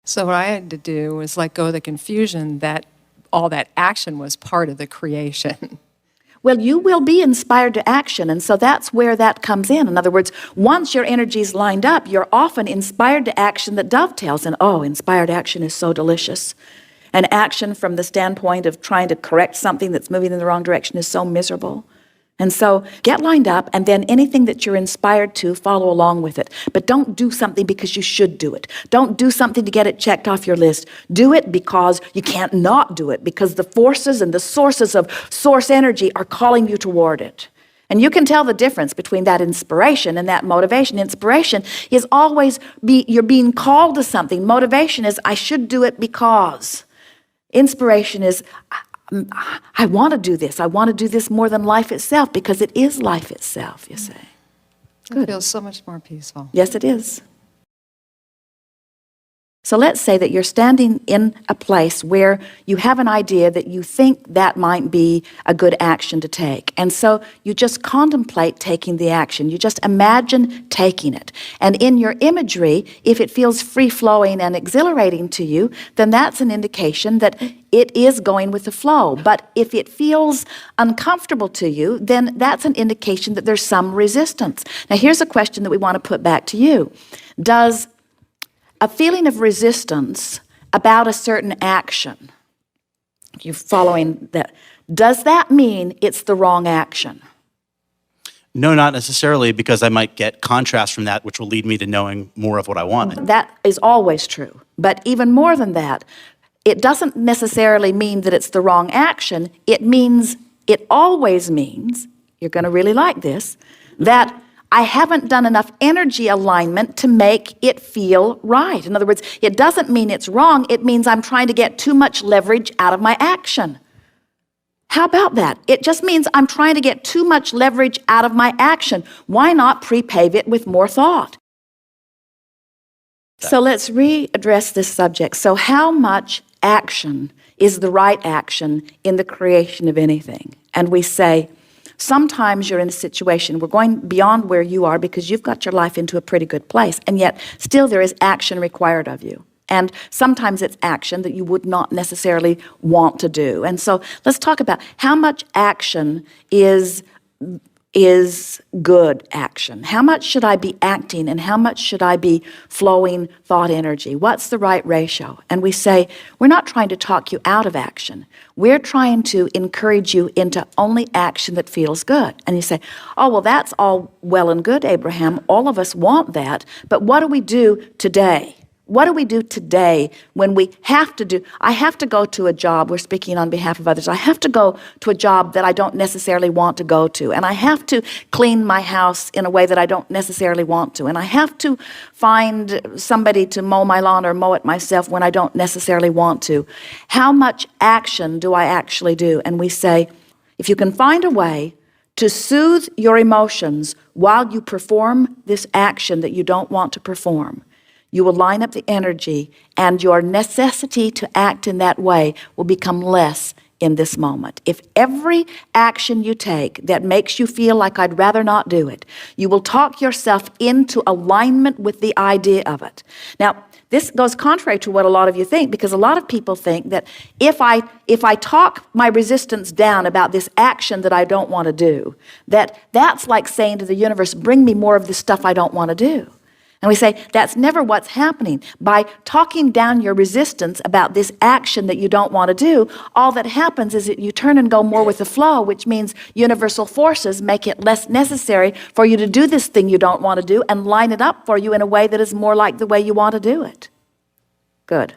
So what I had to do was let go of the confusion that all that action was part of the creation. Well, you will be inspired to action, and so that's where that comes in. In other words, once your energy's lined up, you're often inspired to action that dovetails, and oh, inspired action is so delicious. And action from the standpoint of trying to correct something that's moving in the wrong direction is so miserable. And so get lined up, and then anything that you're inspired to, follow along with it. But don't do something because you should do it. Don't do something to get it checked off your list. Do it because you can't not do it, because the forces and the sources of source energy are calling you toward it. And you can tell the difference between that inspiration and that motivation. Inspiration is always you're being called to something. Motivation is, I should do it because. Inspiration is, I want to do this. I want to do this more than life itself, because it is life itself, you say. It feels so much more peaceful. Yes, it is. So let's say that you're standing in a place where you have an idea that you think that might be a good action to take. And so you just contemplate taking the action. You just imagine taking it. And in your imagery, if it feels free-flowing and exhilarating to you, then that's an indication that it is going with the flow. But if it feels uncomfortable to you, then that's an indication that there's some resistance. Now, here's a question that we want to put back to you. Does a feeling of resistance about a certain action, you're following that, does that mean it's the wrong action? No, not necessarily, because I might get contrast from that, which will lead me to knowing more of what I want. That is always true. But even more than that, it doesn't necessarily mean that it's the wrong action. It always means, you're going to really like this, that I haven't done enough energy alignment to make it feel right. In other words, it doesn't mean it's wrong. It means I'm trying to get too much leverage out of my action. How about that? It just means I'm trying to get too much leverage out of my action. Why not pre-pave it with more thought? So let's readdress this subject. So how much action is the right action in the creation of anything? And we say, sometimes you're in a situation, we're going beyond where you are because you've got your life into a pretty good place, and yet still there is action required of you. And sometimes it's action that you would not necessarily want to do. And so let's talk about how much action is good action. How much should I be acting and how much should I be flowing thought energy? What's the right ratio? And we say, we're not trying to talk you out of action. We're trying to encourage you into only action that feels good. And you say, oh, well, that's all well and good, Abraham. All of us want that. But what do we do today? What do we do today when we have to do, I have to go to a job, we're speaking on behalf of others, I have to go to a job that I don't necessarily want to go to, and I have to clean my house in a way that I don't necessarily want to, and I have to find somebody to mow my lawn or mow it myself when I don't necessarily want to. How much action do I actually do? And we say, if you can find a way to soothe your emotions while you perform this action that you don't want to perform, you will line up the energy, and your necessity to act in that way will become less in this moment. If every action you take that makes you feel like I'd rather not do it, you will talk yourself into alignment with the idea of it. Now, this goes contrary to what a lot of you think, because a lot of people think that if I talk my resistance down about this action that I don't want to do, that's like saying to the universe, bring me more of this stuff I don't want to do. And we say, that's never what's happening. By talking down your resistance about this action that you don't want to do, all that happens is that you turn and go more with the flow, which means universal forces make it less necessary for you to do this thing you don't want to do and line it up for you in a way that is more like the way you want to do it. Good.